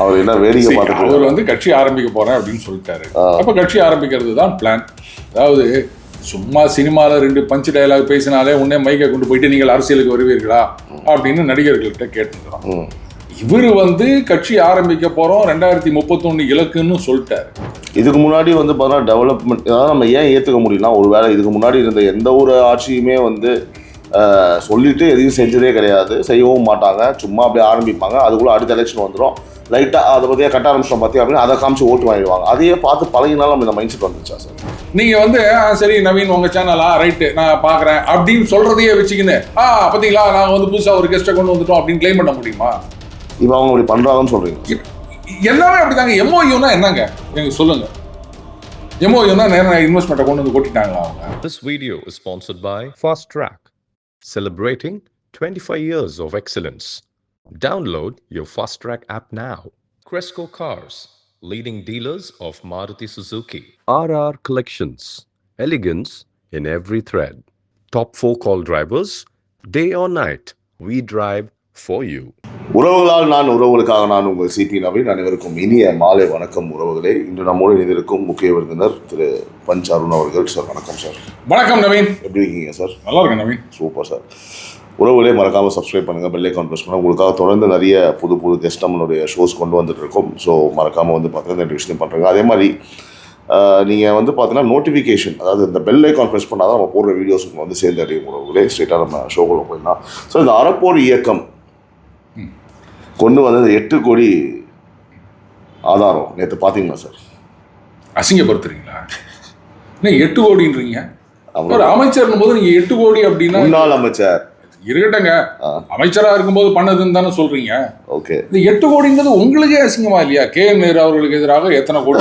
அவர் என்ன வேடிக்கை பார்த்து அவர் வந்து கட்சி ஆரம்பிக்க போறேன் அப்படின்னு சொல்லிட்டாரு. அப்ப கட்சி ஆரம்பிக்கிறது தான் பிளான். அதாவது சும்மா சினிமாவில் 2 பஞ்ச் டயலாக் பேசினாலே உடனே மைக்கை கொண்டு போயிட்டு நீங்கள் அரசியலுக்கு வருவீர்களா அப்படின்னு நடிகர்கள்ட்ட கேட்டுக்கிறோம். இவர் வந்து கட்சி ஆரம்பிக்க போறோம் 2031 இலக்குன்னு சொல்லிட்டாரு. இதுக்கு முன்னாடி வந்து பார்த்தீங்கன்னா டெவலப்மெண்ட், அதாவது நம்ம ஏன் ஏற்றுக்க முடியும்னா, ஒரு வேளை இதுக்கு முன்னாடி இருந்த எந்த ஒரு ஆட்சியுமே வந்து சொல்லிட்டு எதையும் செஞ்சதே கிடையாது, செய்யவும் மாட்டாங்க, சும்மா அப்படியே ஆரம்பிப்பாங்க, அதுக்குள்ளே அடுத்த எலெக்ஷன் வந்துடும், லைட்டாக அதை பற்றியா கட்ட ஆரம்பிச்சோம் பார்த்தியா அப்படின்னு அதை காமிச்சு ஓட்டு வாங்கிடுவாங்க. அதையே பார்த்து பழகினாலும் நம்ம இந்த மைண்ட் செட் வந்துருச்சா சார்? நீங்கள் வந்து சரி நவீன் உங்கள் சேனலா ரைட்டு நான் பார்க்குறேன் அப்படின்னு சொல்கிறதையே வச்சுக்கின்னு பார்த்தீங்களா நாங்கள் வந்து புதுசாக ஒரு கெஸ்ட்டை கொண்டு வந்துட்டோம் அப்படின்னு கிளைம் பண்ண முடியுமா? இப்போ அவங்க அப்படி பண்ணுறாங்கன்னு சொல்கிறீங்க. எல்லாமே அப்படி தாங்க. எம்ஓயூனா என்னங்க எனக்கு சொல்லுங்கள். எம்ஓயூனா நேரம் இன்வெஸ்ட்மெண்ட்டை கொண்டு வந்து கொட்டிட்டாங்களா அவங்க? This video is sponsored by Fast Track, celebrating 25 years of excellence. Download your Fast Track app now. Cresco Cars, leading dealers of Maruti Suzuki. RR Collections, elegance in every thread. Top 4 call drivers, day or night, we drive for you. உறவுகளால் நான், உறவுகளுக்காக நான், உங்கள் CP Naveen. அனைவருக்கும் இனிய மாலை வணக்கம் உறவுகளே. இன்று நம்மோடு இணைந்திருக்கும் முக்கிய விருந்தினர் திரு பஞ்ச் அருண் அவர்கள். சார் வணக்கம் சார். வணக்கம் நவீன். எப்படி இருக்கீங்க சார்? நல்லா இருக்கேன் நவீன். Super sir. உறவுகளே மறக்காமல் சப்ஸ்கிரைப் பண்ணுங்கள், பெல் ஐக்கான் ப்ரெஸ் பண்ணுங்கள். உங்களுக்காக தொடர்ந்து நிறைய புது கெஸ்ட் நம்மளுடைய ஷோஸ் கொண்டு வந்துட்டு இருக்கோம். ஸோ மறக்காமல் வந்து பார்த்தீங்கன்னா இந்த விஷயம் பண்ணுறேங்க. அதே மாதிரி நீங்கள் வந்து பார்த்தீங்கன்னா நோட்டிஃபிகேஷன், அதாவது இந்த பெல் ஐக்கான் ப்ரெஸ் பண்ணால் தான் நம்ம போடுற வீடியோஸுக்கு வந்து சேர்ந்து அடையும் உறவுகளே. ஸ்ட்ரெயிட்டாக நம்ம ஷோக்குள்ள போயிடலாம். ஸோ இந்த அறப்போர் இயக்கம் கொண்டு வந்தது 8 கோடி ஆதாரம் நேற்று பார்த்தீங்களா சார்? அசிங்கப்படுத்துறீங்களா? நீங்கள் 8 கோடின்றீங்க. ஒரு அமைச்சர்னும் போது நீங்கள் 8 கோடி அப்படின்னா முன்னாள் அமைச்சர் இருக்கட்டங்க, அமைச்சராக இருக்கும்போது பண்ணதுன்னு தானே சொல்றீங்க. ஓகே, இந்த 8 கோடின்றது உங்களுக்கே அசிங்கமா இல்லையா? KM நேரு அவர்களுக்கு எதிராக எத்தனை கோடி,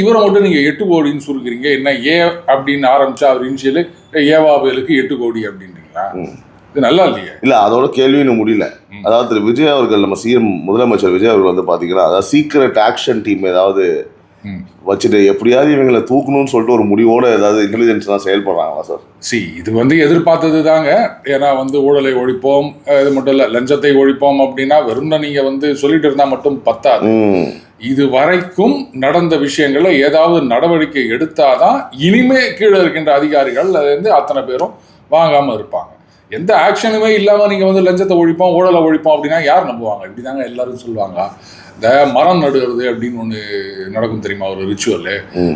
இவரை மட்டும் நீங்க 8 கோடின்னு சொல்லுறீங்க. என்ன ஏ அப்படின்னு ஆரம்பிச்சா அவர் இனிஷியலு ஏவாபேலுக்கு 8 கோடி அப்படின்றீங்களா? இது நல்லா இல்லையா? இல்லை, அதோட கேள்வின்னு முடியல. அதாவது திரு விஜய் அவர்கள், நம்ம சிஎம் முதலமைச்சர் விஜய் அவர்கள் வந்து பார்த்தீங்கன்னா, அதாவது சீக்ரெட் ஆக்ஷன் டீம் ஏதாவது வச்சுட்டு எப்படியாவது இவங்களை தூக்கணும்னு சொல்லிட்டு ஒரு முடிவோட ஏதாவது இன்டெலிஜென்ஸ் தான் செயல்படுறாங்களா சார்? இது வந்து எதிர்பார்த்தது தாங்க. ஏன்னா வந்து ஊழலை ஒழிப்போம், இது மட்டும் இல்லை லஞ்சத்தை ஒழிப்போம் அப்படின்னா வெறும் நீங்கள் வந்து சொல்லிட்டு இருந்தால் மட்டும் பத்தாது. இது வரைக்கும் நடந்த விஷயங்களை ஏதாவது நடவடிக்கை எடுத்தாதான் இனிமே கீழே இருக்கின்ற அதிகாரிகள் வந்து அத்தனை பேரும் வாங்காமல் இருப்பாங்க. எந்த ஆக்ஷனுமே இல்லாமல் நீங்கள் வந்து லஞ்சத்தை ஒழிப்போம், ஊழலை ஒழிப்போம் அப்படின்னா யார் நம்புவாங்க? இப்படி தாங்க எல்லாரும் சொல்லுவாங்க. இந்த மரம் நடுகிறது அப்படின்னு ஒன்று நடக்கும் தெரியுமா? ஒரு ரிச்சுவல்.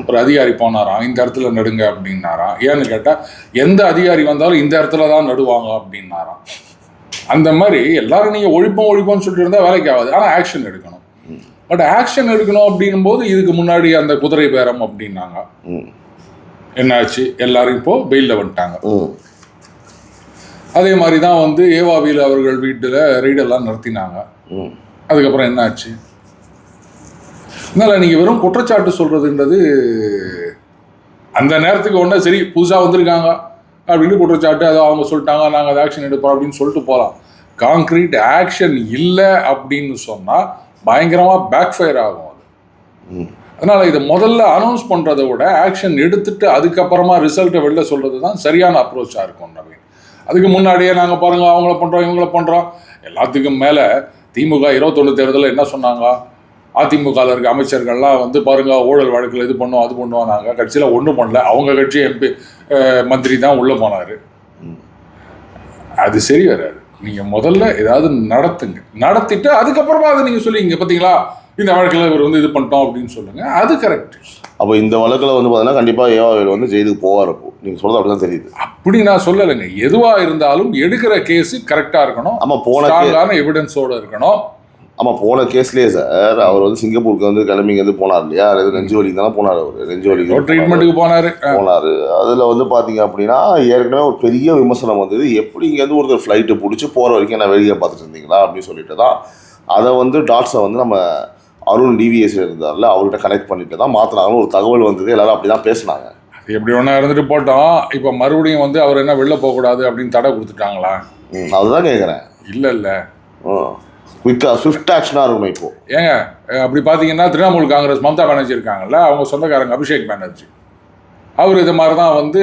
ஒரு அதிகாரி போனாராம், இந்த இடத்துல நடுங்க அப்படின்னாராம். ஏன்னு கேட்டால் எந்த அதிகாரி வந்தாலும் இந்த இடத்துல தான் நடுவாங்க அப்படின்னாராம். அந்த மாதிரி எல்லாரும் நீங்கள் ஒழிப்போம்னு சொல்லிட்டு இருந்தால் வேலைக்கு ஆகாது. ஆனால் ஆக்ஷன் எடுக்கணும். பட் ஆக்ஷன் எடுக்கணும் அப்படின்னும் போது இதுக்கு முன்னாடி அந்த குதிரை பேரம் அப்படின்னாங்க. என்னாச்சு? எல்லாரும் இப்போ பெயிலில் வந்துட்டாங்க. அதே மாதிரி தான் வந்து ஏவாபியில் அவர்கள் வீட்டில் ரெய்டெல்லாம் நடத்தினாங்க. அதுக்கப்புறம் என்ன ஆச்சு? அதனால் நீங்கள் வெறும் குற்றச்சாட்டு சொல்கிறதுன்றது அந்த நேரத்துக்கு ஒன்றா சரி புதுசாக வந்திருக்காங்க அப்படின்னு குற்றச்சாட்டு, அதை அவங்க சொல்லிட்டாங்க நாங்கள் அதை ஆக்ஷன் எடுப்போம் அப்படின்னு சொல்லிட்டு போகலாம். கான்க்ரீட் ஆக்ஷன் இல்லை அப்படின்னு சொன்னால் பயங்கரமாக பேக் ஃபயர் ஆகும் அது. அதனால் இதை முதல்ல அனௌன்ஸ் பண்ணுறதை விட ஆக்ஷன் எடுத்துட்டு அதுக்கப்புறமா ரிசல்ட்டை வெளில சொல்கிறது தான் சரியான அப்ரோச்சாக இருக்கும் நவீன். அதுக்கு முன்னாடியே நாங்கள் பாருங்கள் அவங்கள பண்ணுறோம் இவங்கள பண்ணுறோம். எல்லாத்துக்கும் மேலே திமுக 21 தேர்தலில் என்ன சொன்னாங்க? அதிமுகவில் இருக்க அமைச்சர்கள்லாம் வந்து பாருங்கள் ஊழல் வழக்கில் இது பண்ணுவோம் அது பண்ணுவோம். நாங்கள் கட்சியில் ஒன்றும் பண்ணல. அவங்க கட்சி MP மந்திரி தான் உள்ளே போனார். அது சரி வராது. நீங்கள் முதல்ல ஏதாவது நடத்திட்டு அதுக்கப்புறமா அதை நீங்கள் சொல்லிங்க பார்த்தீங்களா இந்த வழக்கில் இவர் வந்து இது பண்ணிட்டோம் அப்படின்னு சொல்லுங்கள். அது கரெக்ட். அப்போ இந்த வழக்கில் வந்து பார்த்தீங்கன்னா கண்டிப்பாக ஏவாவேல் வந்து ஜெயிலுக்கு போவார். அப்போ நீங்கள் சொல்கிறது அப்படி தான் தெரியுது. அப்படி நான் சொல்லலைங்க. எதுவாக இருந்தாலும் எடுக்கிற கேஸு கரெக்டாக இருக்கணும். ஆமாம், போன எவிடன்ஸோடு இருக்கணும். ஆமாம், போன கேஸ்லேயே சார் அவர் வந்து சிங்கப்பூருக்கு வந்து கிளம்பிங்க வந்து போனார் இல்லையா? அது நெஞ்சு வலிக்கு தானே போனார். அவர் நெஞ்சு வலிக்கு ட்ரீட்மெண்ட்டுக்கு போனார். அதில் வந்து பார்த்தீங்க அப்படின்னா ஏற்கனவே ஒரு பெரிய விமர்சனம் வந்தது. எப்படி இங்கேருந்து ஒருத்தர் ஃப்ளைட்டு பிடிச்சி போகிற வரைக்கும் நான் வெளியே பார்த்துட்டு இருந்தீங்களா அப்படின்னு சொல்லிட்டு தான் அதை வந்து டாட்ஸை வந்து நம்ம அருண் டிவிஎஸ்ல இருந்தார்ல அவர்கிட்ட கனெக்ட் பண்ணிட்டு தான் மாற்றினாங்கன்னு ஒரு தகவல் வந்தது. எல்லாரும் அப்படி தான் பேசினாங்க. அது எப்படி ஒன்றா இருந்துட்டு போட்டோம். இப்போ மறுபடியும் வந்து அவர் என்ன வெளில போகக்கூடாது அப்படின்னு தடை கொடுத்துட்டாங்களா? அதுதான் கேட்குறேன். இல்லை குயிக்காக ஸ்விஃப்ட் ஆக்ஷனாக இருக்கணும். இப்போ ஏங்க அப்படி பார்த்தீங்கன்னா திரிணாமுல் காங்கிரஸ் மம்தா பானர்ஜி இருக்காங்கல்ல, அவங்க சொந்தக்காரங்க அபிஷேக் பானர்ஜி, அவர் இது மாதிரி தான் வந்து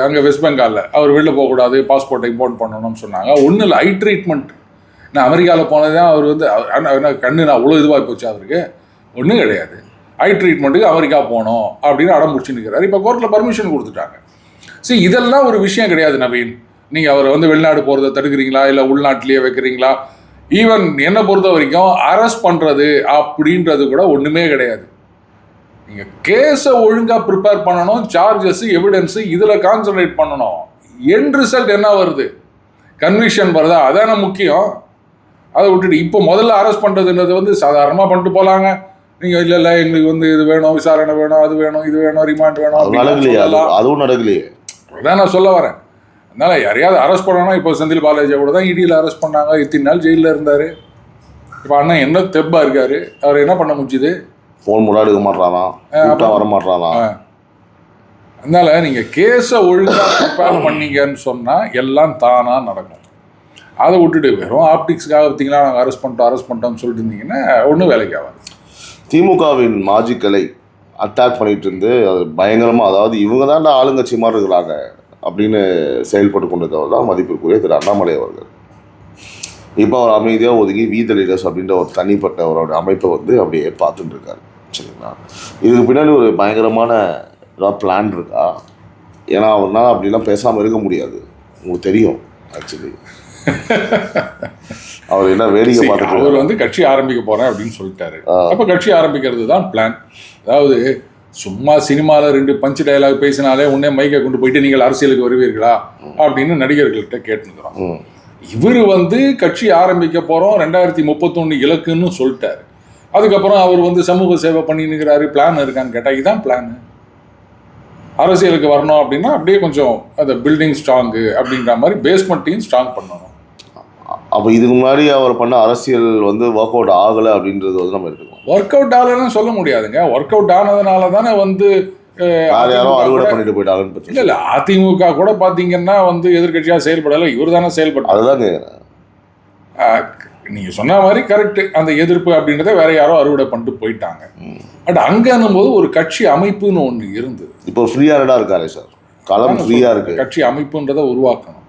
அங்கே வெஸ்ட் பெங்காலில் அவர் வெளில போகக்கூடாது பாஸ்போர்ட்டை இம்போர்ட் பண்ணணும்னு சொன்னாங்க. ஒன்றும் இல்லை, ஐ ட்ரீட்மெண்ட். நான் அமெரிக்காவில் போனதுதான் அவர் வந்து கண்ணு நான் அவ்வளோ இதுவாக போச்சு அவருக்கு ஒன்றும் கிடையாது. ஐ ட்ரீட்மெண்ட்டுக்கு அமெரிக்கா போனோம் அப்படின்னு அடம் முடிச்சு நிற்கிறாரு. இப்போ கோர்ட்டில் பர்மிஷன் கொடுத்துட்டாங்க. சரி, இதெல்லாம் ஒரு விஷயம் கிடையாது நவீன். நீங்கள் அவரை வந்து வெளிநாடு போகிறத தடுக்கிறீங்களா இல்லை உள்நாட்டிலேயே வைக்கிறீங்களா? ஈவன் என்னை பொறுத்த வரைக்கும் அரெஸ்ட் பண்ணுறது அப்படின்றது கூட ஒன்றுமே கிடையாது. நீங்கள் கேஸை ஒழுங்காக ப்ரிப்பேர் பண்ணணும், சார்ஜஸ்ஸு எவிடன்ஸு இதில் கான்சன்ட்ரேட் பண்ணணும். எண்ட் ரிசல்ட் என்ன வருது, கன்விக்ஷன் வருதா, அதான முக்கியம். அதை விட்டுட்டு இப்போ முதல்ல அரெஸ்ட் பண்ணுறதுன்றது வந்து சாதாரணமாக பண்ணிட்டு போகலாங்க. நீங்கள் இல்லை எங்களுக்கு வந்து இது வேணும், விசாரணை வேணும், அது வேணும், இது வேணும், ரிமாண்ட் வேணும், அதுவும் நடக்கலையே. அதான் நான் சொல்ல வரேன். அதனால யாரையாவது அரெஸ்ட் பண்ணணும். இப்போ செந்தில் பாலாஜியை கூட தான் இடியில் அரெஸ்ட் பண்ணாங்க. இத்தனை நாள் ஜெயிலில் இருந்தார். இப்போ அண்ணன் என்ன தெப்பா இருக்காரு, அவர் என்ன பண்ண முடிச்சுது? ஃபோன் கூட எடுக்க மாட்டானா, வர மாட்டானா. அதனால நீங்கள் கேஸை ஒழுங்காக ப்ரிப்பேர் பண்ணீங்கன்னு சொன்னால் எல்லாம் தானாக நடக்கும். அதை விட்டுட்டு வெறும் ஆப்டிக்ஸ்க்காக பார்த்தீங்களா நாங்கள் அரெஸ்ட் பண்ணிட்டோம்னு சொல்லிட்டு இருந்தீங்கன்னா ஒன்றும் வேலைக்கு ஆகாது. திமுகவின் மாஜிக்களை அட்டாக் பண்ணிட்டு இருந்து அது பயங்கரமாக, அதாவது இவங்க தான் ஆளுங்கட்சி மாதிரி இருக்கிறாங்க அப்படின்னு செயல்பட்டு கொண்டதவர் தான் மதிப்பிற்குரிய திரு அண்ணாமலை அவர்கள். இப்போ அவர் அமைதியாக ஒதுங்கி வீத லீடர்ஸ் அப்படின்ற ஒரு தனிப்பட்ட அவரோட அமைப்பை வந்து அப்படியே பார்த்துட்டு இருக்காரு. சரிங்களா, இதுக்கு பின்னாடி ஒரு பயங்கரமான ஏதாவது பிளான் இருக்கா? ஏன்னா அவர்னால அப்படிலாம் பேசாமல் இருக்க முடியாது, உங்களுக்கு தெரியும். ஆக்சுவலி அவர் என்ன வேடிக்கை பார்த்துட்டு அவர் வந்து கட்சி ஆரம்பிக்க போகிறேன் அப்படின்னு சொல்லிட்டாரு. அப்போ கட்சி ஆரம்பிக்கிறது தான் பிளான். அதாவது சும்மா சினிமாவில் 2 பஞ்ச் டயலாக் பேசினாலே உடனே மைக்கை கொண்டு போயிட்டு நீங்கள் அரசியலுக்கு வருவீர்களா அப்படின்னு நடிகர்கள்ட்ட கேட்டுக்கிறோம். இவர் வந்து கட்சி ஆரம்பிக்க போகிறோம் 2031 இலக்குன்னு சொல்லிட்டாரு. அதுக்கப்புறம் அவர் வந்து சமூக சேவை பண்ணினுக்கிறாரு. பிளான் இருக்கான்னு கேட்டால் இதுதான் பிளான். அரசியலுக்கு வரணும் அப்படின்னா அப்படியே கொஞ்சம் அந்த பில்டிங் ஸ்ட்ராங்கு அப்படின்ற மாதிரி பேஸ்மெண்ட்டையும் ஸ்ட்ராங் பண்ணணும். அப்போ இதுக்கு முன்னாடி அவர் பண்ண அரசியல் வந்து ஒர்க் அவுட் ஆகலை அப்படின்றது வந்து நம்ம எடுத்துக்கோம். ஒர்க் அவுட் ஆகலைன்னு சொல்ல முடியாதுங்க. ஒர்க் அவுட் ஆனதுனால தானே வந்து யாரும் அறுவடை பண்ணிட்டு போயிட்டாங்கன்னு. இல்லை அதிமுக கூட பார்த்தீங்கன்னா வந்து எதிர்கட்சியாக செயல்படலை, இவர் தானே செயல்பட்டார். அதுதாங்க நீங்கள் சொன்ன மாதிரி கரெக்டு. அந்த எதிர்ப்பு அப்படின்றத வேற யாரோ அறுவடை பண்ணிட்டு போயிட்டாங்க. பட் அங்கன்னும் போது ஒரு கட்சி அமைப்புன்னு ஒன்று இருந்தது. இப்போ ஃப்ரீயாக இருக்காரு சார், களம் ஃப்ரீயாக இருக்கு. கட்சி அமைப்புன்றதை உருவாக்கணும்.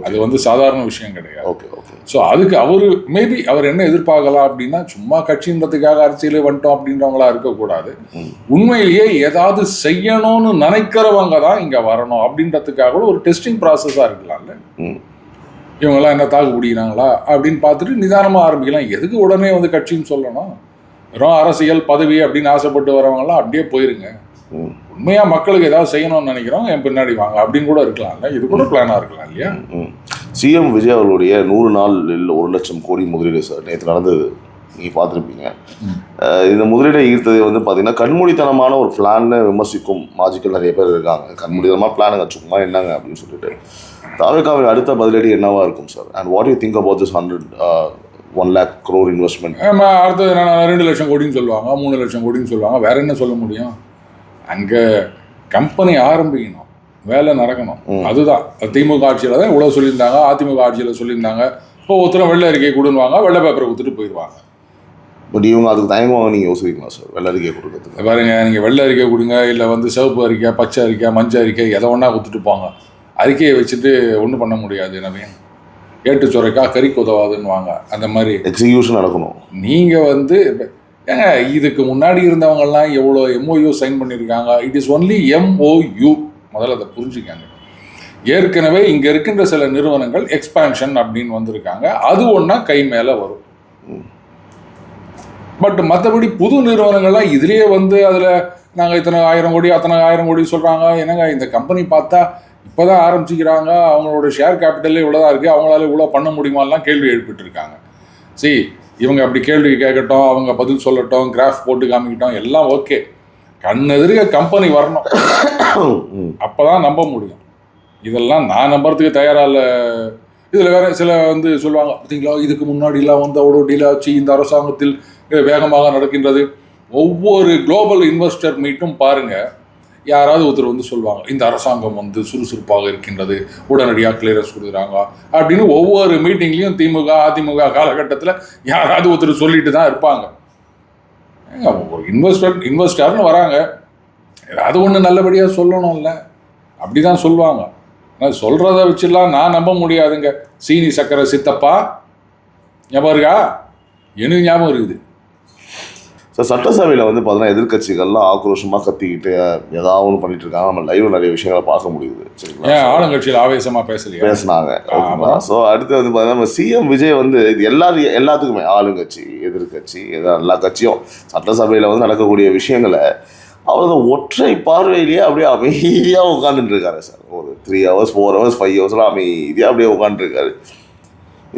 அது வந்து சாதாரண விஷயம் கிடையாது. Okay okay. ஸோ அதுக்கு அவர் மேபி அவர் என்ன எதிர்பார்க்கலாம் அப்படின்னா, சும்மா கட்சின்றதுக்காக அரசியலே வந்துட்டோம் அப்படின்றவங்களா இருக்கக்கூடாது. உண்மையிலேயே ஏதாவது செய்யணும்னு நினைக்கிறவங்க தான் இங்கே வரணும் அப்படின்றதுக்காக கூட ஒரு டெஸ்டிங் ப்ராசஸாக இருக்கலாம்ல. இவங்கெல்லாம் என்ன தாக்கு பிடிக்கிறாங்களா அப்படின்னு பார்த்துட்டு நிதானமாக ஆரம்பிக்கலாம். எதுக்கு உடனே வந்து கட்சின்னு சொல்லணும்? வெறும் அரசியல் பதவி அப்படின்னு ஆசைப்பட்டு வரவங்கலாம் அப்படியே போயிருங்க. உண்மையாக மக்களுக்கு ஏதாவது செய்யணும்னு நினைக்கிறோம், என் பின்னாடி வாங்க அப்படின்னு கூட இருக்கலாம்ல. இது கூட பிளானாக இருக்கலாம் இல்லையா? சிஎம் விஜய் அவர்களுடைய 100 நாளில் 1 லட்சம் கோடி முதலீடு சார் நேற்று நடந்தது, நீங்கள் பார்த்துருப்பீங்க. இந்த முதலீடை ஈர்த்தது வந்து பார்த்தீங்கன்னா கண்மூடித்தனமான ஒரு பிளான்னு விமர்சிக்கும் மாஜிக்கல் நிறைய பேர் இருக்காங்க. கண்மூடித்தனமாக பிளானுங்க, சும்மா என்னங்க அப்படின்னு சொல்லிட்டு. தாவேகாவின் அடுத்த பதிலடி என்னவா இருக்கும் sir? And what you think about this 1 lakh crore investment? அடுத்தது என்ன 2 லட்சம் கோடின்னு சொல்லுவாங்க, 3 லட்சம் கோடின்னு சொல்லுவாங்க. வேற என்ன சொல்ல முடியும்? அங்கே கம்பெனி ஆரம்பிக்கணும், வேலை நடக்கணும். அதுதான் திமுக ஆட்சியில் தான் இவ்வளோ சொல்லியிருந்தாங்க, அதிமுக ஆட்சியில் சொல்லியிருந்தாங்க. இப்போ ஒருத்தரம் வெள்ளை அறிக்கை கொடுவாங்க, வெள்ளை பேப்பரை கொடுத்துட்டு போயிடுவாங்க. பட் இவங்க அதுக்கு தயங்குவாங்க. நீங்கள் யோசிக்கிறீங்களா சார் வெள்ளை அறிக்கை கொடுக்குறதுக்கு? பாருங்க, நீங்கள் வெள்ளை அறிக்கை கொடுங்க, இல்லை வந்து சிவப்பு அறிக்கை, பச்சை அறிக்கை, மஞ்சள் அறிக்கை, எதை ஒன்றா கொடுத்துட்டு போங்க. அறிக்கையை வச்சுட்டு ஒன்றும் பண்ண முடியாது. நவீன் கேட்டு சுரைக்கா கறிக்கு உதவாதுன்னு வாங்க. அந்த மாதிரி எக்ஸிக்யூஷன் நடக்கணும். நீங்கள் வந்து ஏங்க இதுக்கு முன்னாடி இருந்தவங்கெல்லாம் எவ்வளோ MOU சைன் பண்ணியிருக்காங்க. It is only MOU. முதல்ல அதை புரிஞ்சுக்காங்க. ஏற்கனவே இங்கே இருக்கின்ற சில நிறுவனங்கள் எக்ஸ்பான்ஷன் அப்படின்னு வந்திருக்காங்க. அது ஒன்றா கை மேலே வரும். பட் மற்றபடி புது நிறுவனங்கள்லாம் இதுலேயே வந்து அதில் நாங்கள் இத்தனை 1000 கோடி அத்தனை 1000 கோடி சொல்கிறாங்க. என்னங்க இந்த கம்பெனி பார்த்தா இப்போ தான் ஆரம்பிச்சிக்கிறாங்க, அவங்களோட ஷேர் கேபிட்டலே இவ்வளோ தான் இருக்குது, அவங்களால இவ்வளோ பண்ண முடியுமாலாம் கேள்வி எழுப்பிட்டுருக்காங்க. சரி, இவங்க அப்படி கேள்வி கேட்கட்டும், அவங்க பதில் சொல்லட்டும், கிராஃப் போட்டு காமிக்கிட்டோம், எல்லாம் ஓகே. கண்ணெதிர்க்க கம்பெனி வரணும், அப்போ தான் நம்ப முடியும். இதெல்லாம் நான் நம்புறதுக்கு தயாராக இல்லை. இதில் வேற சில வந்து சொல்லுவாங்க, பார்த்தீங்களா இதுக்கு முன்னாடிலாம் வந்து அவ்வளோ டீல் ஆச்சு, இந்த அரசாங்கத்தில் வேகமாக நடக்கின்றது. ஒவ்வொரு குளோபல் இன்வெஸ்டர் மீட்டும் பாருங்கள், யாராவது ஒருத்தர் வந்து சொல்லுவாங்க இந்த அரசாங்கம் வந்து சுறுசுறுப்பாக இருக்கின்றது, உடனடியாக கிளியரன்ஸ் கொடுக்குறாங்க அப்படின்னு. ஒவ்வொரு மீட்டிங்லேயும் திமுக அதிமுக காலகட்டத்தில் யாராவது ஒருத்தர் சொல்லிட்டு தான் இருப்பாங்க. ஒரு இன்வெஸ்டர்னு வராங்க, அது ஒன்று நல்லபடியாக சொல்லணும்ல, அப்படி தான் சொல்லுவாங்க. ஆனால் சொல்கிறத வச்சுலாம் நான் நம்ப முடியாதுங்க. சீனி சக்கரை சித்தப்பா ஞாபகம் இருக்கா? எனக்கு ஞாபகம் இருக்குது. சார் சட்டசபையில் வந்து பார்த்தீங்கன்னா எதிர்கட்சிகள்லாம் ஆக்ரோஷமாக கத்திக்கிட்டு ஏதாவது ஒன்று பண்ணிட்டு இருக்காங்க. நம்ம லைவ்ல நிறைய விஷயங்களை பார்க்க முடியுது. சரிங்களா? ஏன் ஆளுங்கட்சியில் ஆவேசமாக பேசினாங்க. ஓகேங்களா? ஸோ அடுத்து வந்து பார்த்தீங்கன்னா நம்ம சிஎம் விஜய் வந்து இது எல்லாத்துக்குமே ஆளுங்கட்சி எதிர்கட்சி எல்லா கட்சியும் சட்டசபையில் வந்து நடக்கக்கூடிய விஷயங்களை அவர் ஒற்றை பார்வையிலேயே அப்படியே அமைதியாக உட்காந்துட்டு இருக்காரு சார். ஒரு 3 hours 4 hours 5 ஹவர்ஸ்லாம் அமைதியாக அப்படியே உட்காந்துருக்காரு.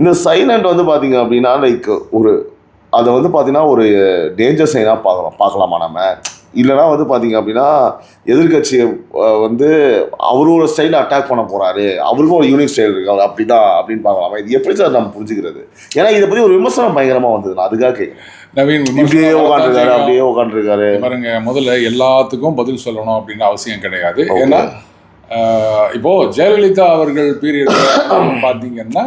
இந்த சைலண்ட் வந்து பார்த்தீங்க அப்படின்னா லைக் அதை வந்து பார்த்தீங்கன்னா ஒரு டேஞ்சர் சைனாக பார்க்கலாமா நம்ம? இல்லைனா வந்து பார்த்தீங்க அப்படின்னா எதிர்கட்சியை வந்து அவரோட ஸ்டைலில் அட்டாக் பண்ண போகிறாரு, அவருக்கும் ஒரு யூனிக் ஸ்டைல் இருக்கு, அவர் அப்படிதான் அப்படின்னு பார்க்கலாமா? இது எப்படி சார் நம்ம புரிஞ்சுக்கிறது? ஏன்னா இதை பற்றி ஒரு விமர்சனம் பயங்கரமாக வந்தது. நான் அதுக்காக கேட்குறேன். நவீன் அப்படியே உட்காந்துருக்காரு. பாருங்க, முதல்ல எல்லாத்துக்கும் பதில் சொல்லணும் அப்படின்னு அவசியம் கிடையாது. ஏன்னா இப்போ ஜெயலலிதா அவர்கள் பீரியட் பார்த்தீங்கன்னா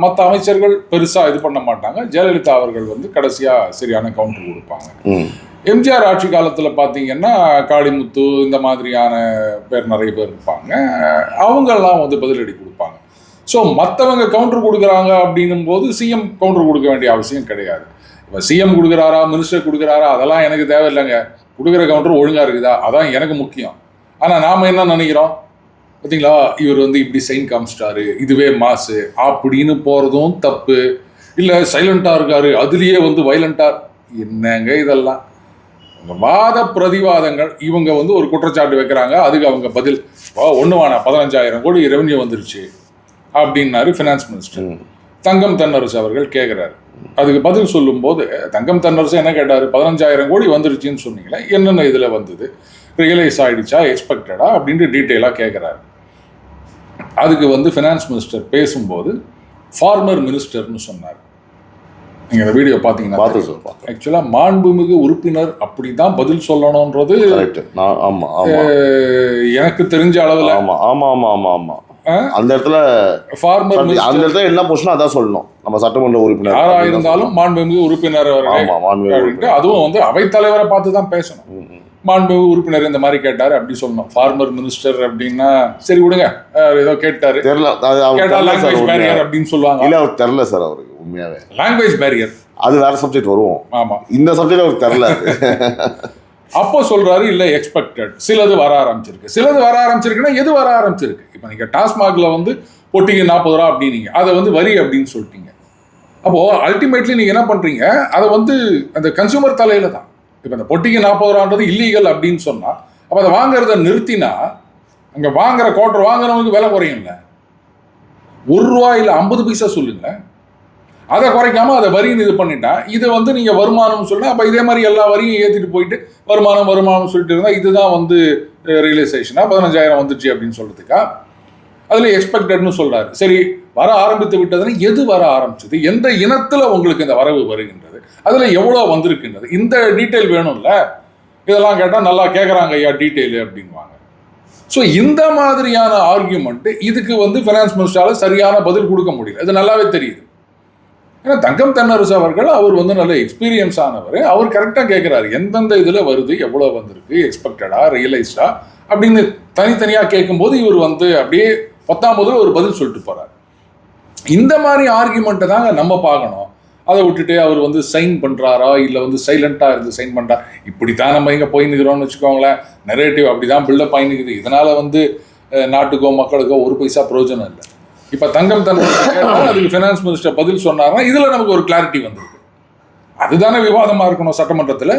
மற்ற அமைச்சர்கள் பெருசாக இது பண்ண மாட்டாங்க. ஜெயலலிதா அவர்கள் வந்து கடைசியாக சரியான கவுண்டர் கொடுப்பாங்க. எம்ஜிஆர் ஆட்சி காலத்தில் பார்த்தீங்கன்னா காளிமுத்து இந்த மாதிரியான பேர் நிறைய பேர் இருப்பாங்க. அவங்கெல்லாம் வந்து பதிலடி கொடுப்பாங்க. ஸோ மற்றவங்க கவுண்டர் கொடுக்குறாங்க அப்படின்னும் போது சிஎம் கவுண்டர் கொடுக்க வேண்டிய அவசியம் கிடையாது. இப்போ சிஎம் கொடுக்குறாரா, மினிஸ்டர் கொடுக்குறாரா, அதெல்லாம் எனக்கு தேவையில்லைங்க. கொடுக்குற கவுண்டர் ஒழுங்காக இருக்குதா, அதான் எனக்கு முக்கியம். ஆனால் நாம் என்ன நினைக்கிறோம் பார்த்தீங்களா, இவர் வந்து இப்படி சைன் காமிச்சிட்டாரு, இதுவே மாசு அப்படின்னு போகிறதும் தப்பு. இல்லை சைலண்ட்டாக இருக்காரு, அதுலேயே வந்து வைலண்ட்டாக, என்னங்க இதெல்லாம் வாத பிரதிவாதங்கள். இவங்க வந்து ஒரு குற்றச்சாட்டு வைக்கிறாங்க, அதுக்கு அவங்க பதில் ஒன்று வேணா 15,000 கோடி ரெவன்யூ வந்துருச்சு அப்படின்னாரு ஃபினான்ஸ் மினிஸ்டர். தங்கம் தென்னரசு அவர்கள் கேட்குறாரு. அதுக்கு பதில் சொல்லும்போது தங்கம் தென்னரசு என்ன கேட்டார்? 15,000 கோடி வந்துருச்சுன்னு சொன்னீங்களே, என்னென்ன இதில் வந்தது, ரியலைஸ் ஆகிடுச்சா, எக்ஸ்பெக்டடா அப்படின்ட்டு டீட்டெயிலாக கேட்குறாரு. அதுக்கு வந்து ஃபினான்ஸ் மினிஸ்டர் பேசும்போது ஃபார்மர் மினிஸ்டர்னு சொன்னார். நீங்கள் இந்த வீடியோ பார்த்தீங்கன்னா ஆக்சுவலாக மாண்புமிகு உறுப்பினர் அப்படி தான் பதில் சொல்லணுன்றது எனக்கு தெரிஞ்ச அளவில் அந்த இடத்துல ஃபார்மர் அந்த இடத்துல என்ன பொசிஷனோ அதான் சொல்லணும். நம்ம சட்டமன்ற உறுப்பினர் யாராக இருந்தாலும் மாண்புமிகு உறுப்பினர் அவர்கள், அதுவும் வந்து அவைத்தலைவரை பார்த்து தான் பேசணும். மாண்புமிகு உறுப்பினர் இந்த மாதிரி கேட்டாரு அப்படி சொல்லணும். ஃபார்மர் மினிஸ்டர் அப்படின்னா சரி விடுங்க, ஏதோ கேட்டாரு லாங்குவேஜ் பேரியர் அப்படின்னு சொல்லுவாங்க. இல்ல அவருக்கு தெரியல சார், அவருக்கு உண்மையாவே லாங்குவேஜ் பேரியர் அது வேற சப்ஜெக்ட் வருவோம். ஆமா, இந்த சப்ஜெக்ட் அவருக்கு தெரியல. அப்போ சொல்றாரு இல்ல எக்ஸ்பெக்டட், சிலது வர ஆரம்பிச்சிருக்குன்னா எது வர ஆரம்பிச்சிருக்கு? இப்போ நீங்க டாஸ்மாக்ல வந்து பொட்டிக்கு 40 ரூபா அப்படின்னீங்க, அதை வந்து வரி அப்படின்னு சொல்லிட்டீங்க. அப்போ அல்டிமேட்லி நீங்க என்ன பண்றீங்க, அதை வந்து அந்த கன்சூமர் தலையில தான். இப்போ இந்த பொட்டிக்கு 40 ரூபான்றது இல்லீகல் அப்படின்னு சொன்னா, அப்போ அதை வாங்குறத நிறுத்தினா அங்கே வாங்குற குவார்டர் வாங்குறவங்களுக்கு விலை குறையும்ல. 1 ரூபா இல்லை 50 பைசா சொல்லுங்க, அதை குறைக்காம அதை வரின்னு இது பண்ணிட்டா இது வந்து நீங்க வருமானம் சொல்லுங்க. அப்போ இதே மாதிரி எல்லா வரியும் ஏற்றிட்டு போயிட்டு வருமானம் சொல்லிட்டு இருந்தா இதுதான் வந்து ரியலைசேஷனா 15,000 வந்துச்சு அப்படின்னு சொல்றதுக்கா? அதுல எக்ஸ்பெக்டட்னு சொல்றாரு. சரி, வர ஆரம்பித்து விட்டதுன்னா எது வர ஆரம்பிச்சது, எந்த இனத்துல உங்களுக்கு இந்த வரவு வருகின்றது, அதுல எவ்வளவு வந்திருக்கின்றது, இந்த டீட்டெயில் வேணும்ல. இதெல்லாம் கேட்டா நல்லா கேட்கறாங்க ஐயா டீட்டெயில் அப்படின்வாங்க. ஸோ இந்த மாதிரியான ஆர்கியூமெண்ட் இதுக்கு வந்து ஃபினான்ஸ் மினிஸ்டரால சரியான பதில் கொடுக்க முடியல. இது நல்லாவே தெரியுது. ஏன்னா தங்கம் தென்னரசு அவர்கள் அவர் வந்து நல்ல எக்ஸ்பீரியன்ஸ் ஆனவர். அவர் கரெக்டாக கேட்குறாரு எந்தெந்த இதில் வருது, எவ்வளோ வந்திருக்கு, எக்ஸ்பெக்டடா, ரியலைஸ்டா அப்படின்னு தனித்தனியாக கேட்கும்போது இவர் வந்து அப்படியே 10ஆம் ஒரு பதில் சொல்லிட்டு போகிறார். இந்த மாதிரி ஆர்கியூமெண்ட்டை தாங்க நம்ம பார்க்கணும். அதை விட்டுட்டு அவர் வந்து சைன் பண்ணுறாரா இல்லை வந்து சைலண்ட்டாக இருந்து சைன் பண்ணுறா, இப்படித்தான் நம்ம இங்கே போயின்னுக்கிறோம்னு வச்சுக்கோங்களேன். நெரேட்டிவ் அப்படி தான் பில்டப் ஆகினுக்குது. இதனால் வந்து நாட்டுக்கோ மக்களுக்கோ ஒரு பைசா பிரயோஜனம் இல்லை. இப்போ தங்கம் தென்னரசு அதுக்கு ஃபினான்ஸ் மினிஸ்டர் பதில் சொன்னார்னா இதில் நமக்கு ஒரு கிளாரிட்டி வந்திருக்கு. அதுதானே விவாதமாக இருக்கணும் சட்டமன்றத்தில்.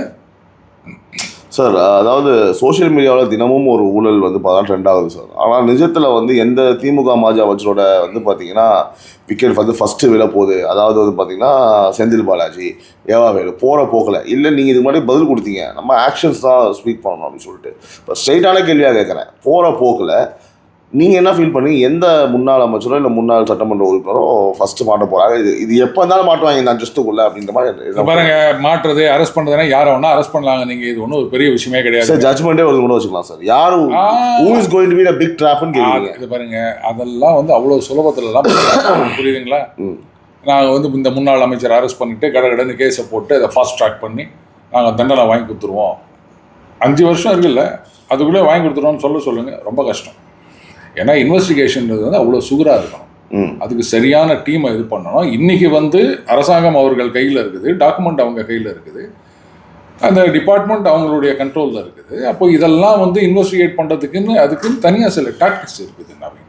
சார், அதாவது சோஷியல் மீடியாவில் தினமும் ஒரு ஊழல் வந்து பார்த்தா ட்ரெண்ட் ஆகுது சார். ஆனால் நிஜத்தில் வந்து எந்த திமுக மாஜா அமைச்சரோட வந்து பார்த்தீங்கன்னா விக்கெட் வந்து ஃபஸ்ட்டு விழ போகுது. அதாவது வந்து பார்த்தீங்கன்னா செந்தில் பாலாஜி, ஏவாவேலு போகிற போக்கில் இல்லை நீங்கள் இதுக்கு முன்னாடி பதில் கொடுத்தீங்க, நம்ம ஆக்ஷன்ஸ் தான் ஸ்பீக் பண்ணணும் அப்படின்னு சொல்லிட்டு இப்போ ஸ்ட்ரெயிட்டான கேள்வியாக கேட்குறேன். போகிற போக்கில் நீங்கள் என்ன ஃபீல் பண்ணி எந்த முன்னாள் அமைச்சரோ இல்லை முன்னாள் சட்டமன்ற உறுப்பினரோ ஃபர்ஸ்ட் மாட்ட போகிறாங்க? இது எப்போ இருந்தாலும் மாட்டுவாங்க நான் ஜஸ்ட்டுக்குள்ள அப்படின்ற மாதிரி பாருங்க. மாட்டுறது அரெஸ்ட் பண்ணுறதுனா யாரை வேணா அரெஸ்ட் பண்ணலாங்க. நீங்கள் இது ஒன்றும் ஒரு பெரிய விஷயமே கிடையாது சார். ஜட்மெண்ட்டே ஒரு கூட வச்சுக்கலாம் சார். யாரும் who is going to be a big trapன்னு கேட்குறீங்க. இது பாருங்க, அதெல்லாம் வந்து அவ்வளோ சுலபத்துலலாம் புரியுதுங்களா? நாங்கள் வந்து இந்த முன்னாள் அமைச்சர் அரெஸ்ட் பண்ணிட்டு கடகடன்னு கேஸை போட்டு அதை ஃபாஸ்ட் ட்ராக் பண்ணி நாங்கள் தண்டனை வாங்கி கொடுத்துருவோம். 5 வருஷம் இருக்குல்ல, அதுக்குள்ளே வாங்கி கொடுத்துருவோம்னு சொல்லுங்கள். ரொம்ப கஷ்டம். ஏன்னா இன்வெஸ்டிகேஷன்றது வந்து அவ்வளோ சுகராக இருக்கணும். அதுக்கு சரியான டீமை இது பண்ணணும். இன்னைக்கு வந்து அரசாங்கம் அவர்கள் கையில் இருக்குது, டாக்குமெண்ட் அவங்க கையில் இருக்குது, அந்த டிபார்ட்மெண்ட் அவங்களுடைய கண்ட்ரோலில் இருக்குது. அப்போ இதெல்லாம் வந்து இன்வெஸ்டிகேட் பண்ணுறதுக்குன்னு அதுக்குன்னு தனியாக சில டாக்டிக்ஸ் இருக்குது. நவீன்,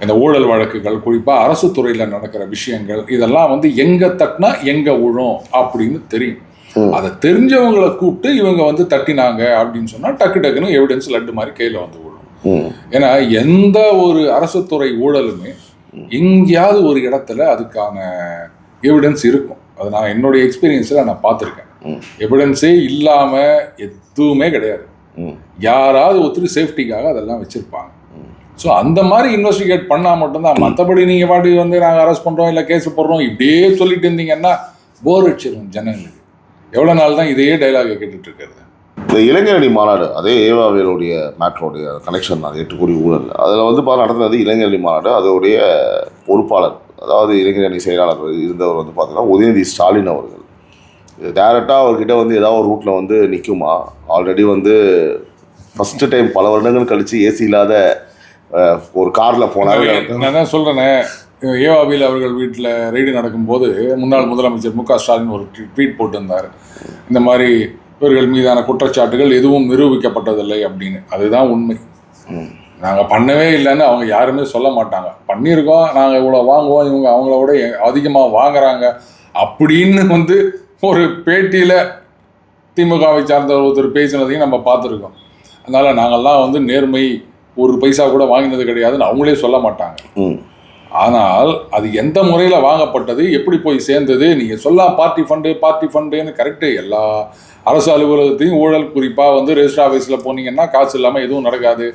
இந்த ஊழல் வழக்குகள், குறிப்பாக அரசு துறையில் நடக்கிற விஷயங்கள், இதெல்லாம் வந்து எங்கே தட்டினா எங்கே விழும் அப்படின்னு தெரியும். அதை தெரிஞ்சவங்களை கூப்பிட்டு இவங்க வந்து தட்டினாங்க அப்படின்னு சொன்னால் டக்கு டக்குன்னு எவிடன்ஸ் லட்டு மாதிரி கையில் வந்து விழும். ஏன்னா எந்த ஒரு அரசு துறை ஊழலுமே எங்கேயாவது ஒரு இடத்துல அதுக்கான எவிடன்ஸ் இருக்கும். அது நான் என்னுடைய எக்ஸ்பீரியன்ஸில் நான் பார்த்துருக்கேன். எவிடன்ஸே இல்லாமல் எதுவுமே கிடையாது. யாராவது ஒருத்தர் சேஃப்டிக்காக அதெல்லாம் வச்சுருப்பாங்க. ஸோ அந்த மாதிரி இன்வெஸ்டிகேட் பண்ணால் மட்டும்தான். மற்றபடி நீங்கள் பாட்டு வந்து நாங்கள் அரெஸ்ட் பண்ணுறோம் இல்லை கேஸ் போடுறோம் இப்படியே சொல்லிட்டு இருந்தீங்கன்னா போர் அடிச்சிடும் ஜனங்களுக்கு. எவ்வளோ நாள் தான் இதே டைலாகை கேட்டுட்டு இருக்கிறது? இந்த இளைஞரணி மாநாடு, அதே ஏவாவியலுடைய மேட்ரோடைய கனெக்ஷன் தான் 8 கோடி ஊழல். அதில் வந்து நடந்தது இளைஞரணி மாநாடு. அதோடைய பொறுப்பாளர், அதாவது இளைஞரணி செயலாளர் இருந்தவர் வந்து பார்த்தீங்கன்னா உதயநிதி ஸ்டாலின் அவர்கள். டேரெக்டாக அவர்கிட்ட வந்து ஏதாவது ஒரு ரூட்டில் வந்து நிற்குமா? ஆல்ரெடி வந்து ஃபஸ்ட்டு டைம் பல வருடங்கள் கழித்து ஏசி இல்லாத ஒரு காரில் போனாங்க. நான் தான் சொல்கிறேனே, ஏவாபியில் அவர்கள் வீட்டில் ரெய்டு நடக்கும்போது முன்னாள் முதலமைச்சர் மு க ஸ்டாலின் ஒரு ட்வீட் போட்டிருந்தார், இந்த மாதிரி இவர்கள் மீதான குற்றச்சாட்டுகள் எதுவும் நிரூபிக்கப்பட்டதில்லை அப்படின்னு. அதுதான் உண்மை. நாங்கள் பண்ணவே இல்லைன்னு அவங்க யாருமே சொல்ல மாட்டாங்க. பண்ணியிருக்கோம், நாங்கள் இவ்வளோ வாங்குவோம், இவங்க அவங்கள விட அதிகமாக வாங்குறாங்க அப்படின்னு வந்து ஒரு பேட்டியில் திமுகவை சார்ந்த ஒருத்தர் பேசினதையும் நம்ம பார்த்துருக்கோம். அதனால் நாங்கள்லாம் வந்து நேர்மை, ஒரு பைசா கூட வாங்கினது கிடையாதுன்னு அவங்களே சொல்ல மாட்டாங்க. ஆனால் அது எந்த முறையில் வாங்கப்பட்டது, எப்படி போய் சேர்ந்தது, நீங்கள் சொல்லலாம் பார்ட்டி ஃபண்டுன்னு கரெக்டு. எல்லா அரசு அலுவலகத்தையும் ஊழல், குறிப்பாக வந்து ரெஜிஸ்டர் ஆஃபீஸில் போனீங்கன்னா காசு இல்லாமல் எதுவும் நடக்காது.